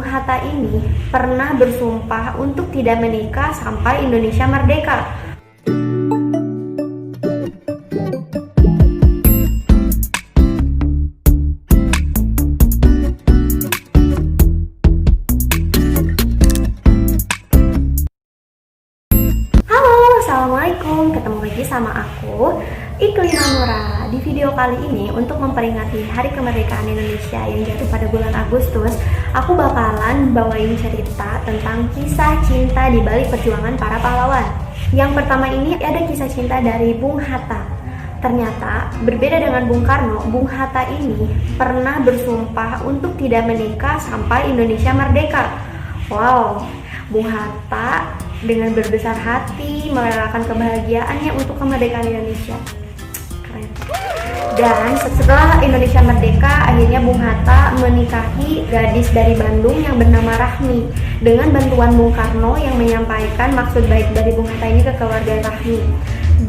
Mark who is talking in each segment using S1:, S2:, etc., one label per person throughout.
S1: Hatta ini pernah bersumpah untuk tidak menikah sampai Indonesia merdeka. Halo, assalamualaikum. Ketemu lagi sama aku, Iklima Nura. Di video kali ini untuk memperingati Hari Kemerdekaan Indonesia yang jatuh pada bulan Agustus, aku bakalan bawain cerita tentang kisah cinta di balik perjuangan para pahlawan. Yang pertama ini ada kisah cinta dari Bung Hatta. Ternyata berbeda dengan Bung Karno, Bung Hatta ini pernah bersumpah untuk tidak menikah sampai Indonesia merdeka. Wow, Bung Hatta dengan berbesar hati merelakan kebahagiaannya untuk kemerdekaan Indonesia. Keren. Dan setelah Indonesia merdeka, akhirnya Bung Hatta menikahi gadis dari Bandung yang bernama Rahmi. Dengan bantuan Bung Karno yang menyampaikan maksud baik dari Bung Hatta ini ke keluarga Rahmi.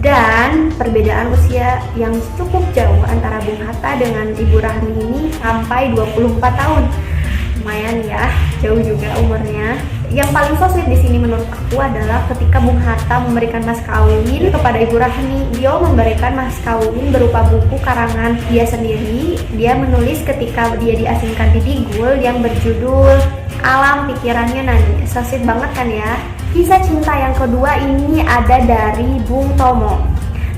S1: Dan perbedaan usia yang cukup jauh antara Bung Hatta dengan Ibu Rahmi ini sampai 24 tahun. Lumayan ya, jauh juga umurnya. Yang paling so sweet di sini menurut aku adalah ketika Bung Hatta memberikan mas kawin kepada Ibu Rahmi. Dia memberikan mas kawin berupa buku karangan dia sendiri. Dia menulis ketika dia diasingkan di Digul yang berjudul Alam Pikirannya Nani. So sweet banget kan ya. Kisah cinta yang kedua ini ada dari Bung Tomo.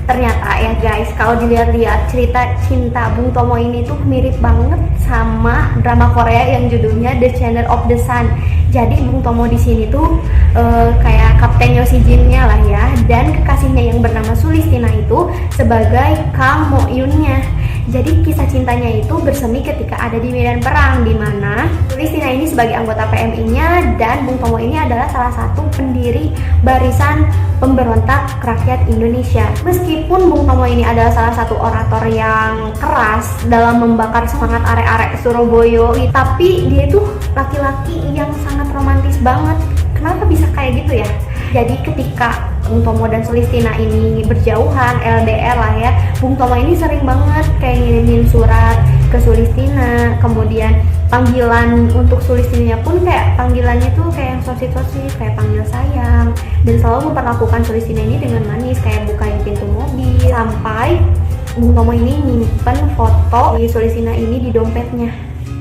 S1: Ternyata ya guys, kalau dilihat-lihat cerita cinta Bung Tomo ini tuh mirip banget sama drama Korea yang judulnya The Channel of the Sun. Jadi Bung Tomo di sini tuh kayak Kapten Yosijinnya lah ya, dan kekasihnya yang bernama Sulistina itu sebagai Kang Mo Yunnya. Jadi kisah cintanya itu bersemi ketika ada di medan perang, di mana Sulistina ini sebagai anggota PMI-nya dan Bung Tomo ini adalah salah satu pendiri Barisan Pemberontak Rakyat Indonesia. Meskipun Bung Tomo ini adalah salah satu orator yang keras dalam membakar semangat arek-arek Surabaya, tapi dia itu laki-laki yang sangat romantis banget. Kenapa bisa kayak gitu ya? Jadi ketika Bung Tomo dan Sulistina ini berjauhan, LDR lah ya, Bung Tomo ini sering banget kayak ngirimin surat ke Sulistina. Kemudian panggilan untuk Sulistinanya pun kayak panggilannya tuh kayak yang sosit-sosit, kayak panggil sayang. Dan selalu memperlakukan Sulistina ini dengan manis, kayak bukain pintu mobil. Sampai Bung Tomo ini nyimpen foto di Sulistina ini di dompetnya.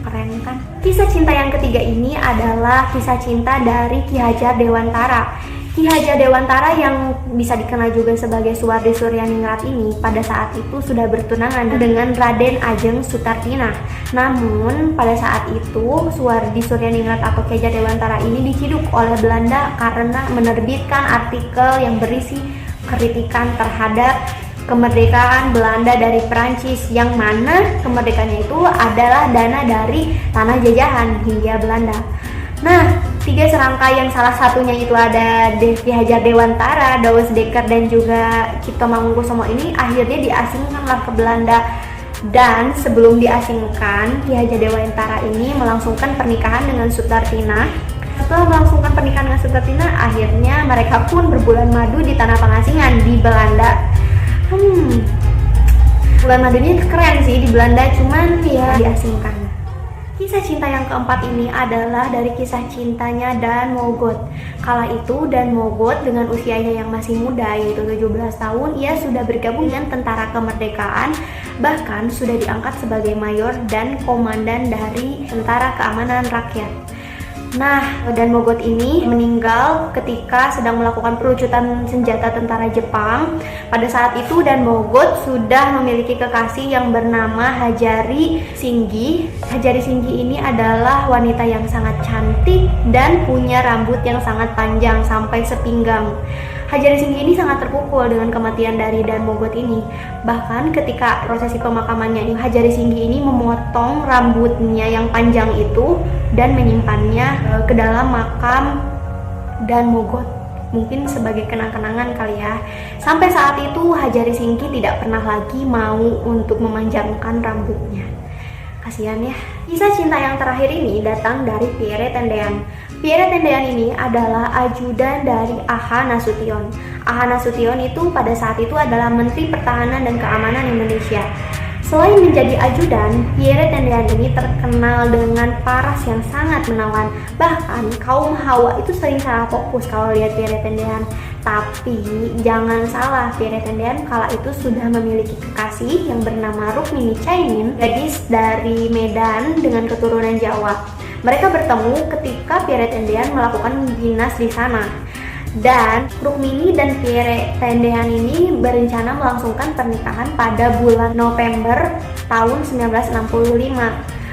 S1: Keren kan? Kisah cinta yang ketiga ini adalah kisah cinta dari Ki Hajar Dewantara. Ki Hajar Dewantara yang bisa dikenal juga sebagai Suwardi Suryaningrat ini pada saat itu sudah bertunangan dengan Raden Ajeng Sutartina. Namun pada saat itu Suwardi Suryaningrat atau Ki Hajar Dewantara ini diciduk oleh Belanda karena menerbitkan artikel yang berisi kritikan terhadap kemerdekaan Belanda dari Perancis, yang mana kemerdekaannya itu adalah dana dari tanah jajahan Hindia Belanda. Nah, tiga serangkaian, salah satunya itu ada Ki Hajar Dewantara, Douwe Dekker, dan juga Cipto Mangunkusumo ini akhirnya diasingkanlah ke Belanda. Dan sebelum diasingkan, Ki Hajar Dewantara ini melangsungkan pernikahan dengan Sutartina. Setelah melangsungkan pernikahan dengan Sutartina, akhirnya mereka pun berbulan madu di tanah pengasingan di Belanda. Bulan madunya keren sih di Belanda, cuman ya diasingkan. Kisah cinta yang keempat ini adalah dari kisah cintanya Dan Mogot. Kala itu Dan Mogot dengan usianya yang masih muda, yaitu 17 tahun, ia sudah bergabung dengan Tentara Kemerdekaan, bahkan sudah diangkat sebagai mayor dan komandan dari Tentara Keamanan Rakyat. Nah, Dan Mogot ini meninggal ketika sedang melakukan pelucutan senjata tentara Jepang. Pada saat itu Dan Mogot sudah memiliki kekasih yang bernama Hajari Singgi. Hajari Singgi ini adalah wanita yang sangat cantik dan punya rambut yang sangat panjang sampai sepinggang. Hajari Singgi ini sangat terpukul dengan kematian dari Dan Mogot ini. Bahkan ketika prosesi pemakamannya, Hajari Singgi ini memotong rambutnya yang panjang itu dan menyimpannya ke dalam makam Dan Mogot. Mungkin sebagai kenang-kenangan kali ya. Sampai saat itu Hajari Singgi tidak pernah lagi mau untuk memanjangkan rambutnya. Kasihan ya. Kisah cinta yang terakhir ini datang dari Pierre Tendean. Pierre Tendean ini adalah ajudan dari Aha Nasution. Aha Nasution itu pada saat itu adalah Menteri Pertahanan dan Keamanan Indonesia. Selain menjadi ajudan, Pierre Tendean ini terkenal dengan paras yang sangat menawan. Bahkan kaum Hawa itu sering salah fokus kalau lihat Pierre Tendean. Tapi jangan salah, Pierre Tendean kala itu sudah memiliki kekasih yang bernama Rukmini Caimin, gadis dari Medan dengan keturunan Jawa. Mereka bertemu ketika Pierre Tendean melakukan dinas di sana. Dan Rukmini dan Pierre Tendean ini berencana melangsungkan pernikahan pada bulan November tahun 1965.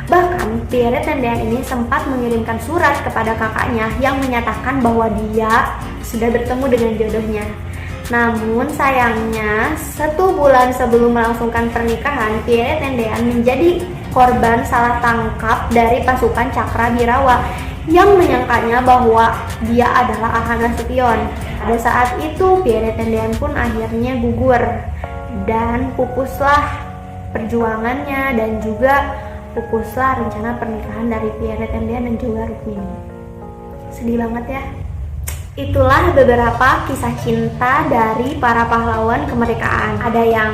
S1: Bahkan Pierre Tendean ini sempat mengirimkan surat kepada kakaknya yang menyatakan bahwa dia sudah bertemu dengan jodohnya. Namun sayangnya 1 bulan sebelum melangsungkan pernikahan, Pierre Tendean menjadi korban salah tangkap dari pasukan Cakrawirawa yang menyangkanya bahwa dia adalah Ahana Sution. Pada saat itu Pierre Tendean pun akhirnya gugur dan pupuslah perjuangannya dan juga pupuslah rencana pernikahan dari Pierre Tendean dan juga Rukmini. Sedih banget ya. Itulah beberapa kisah cinta dari para pahlawan kemerdekaan. Ada yang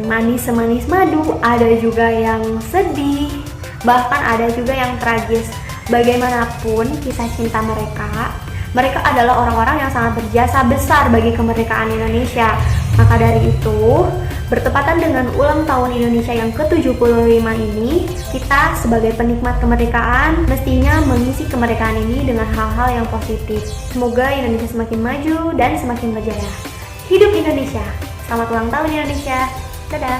S1: manis semanis madu, ada juga yang sedih, bahkan ada juga yang tragis. Bagaimanapun kisah cinta mereka adalah orang-orang yang sangat berjasa besar bagi kemerdekaan Indonesia. Maka dari itu, bertepatan dengan ulang tahun Indonesia yang ke-75 ini, kita sebagai penikmat kemerdekaan mestinya mengisi kemerdekaan ini dengan hal-hal yang positif. Semoga Indonesia semakin maju dan semakin berjaya. Hidup Indonesia! Selamat ulang tahun Indonesia! Dadah!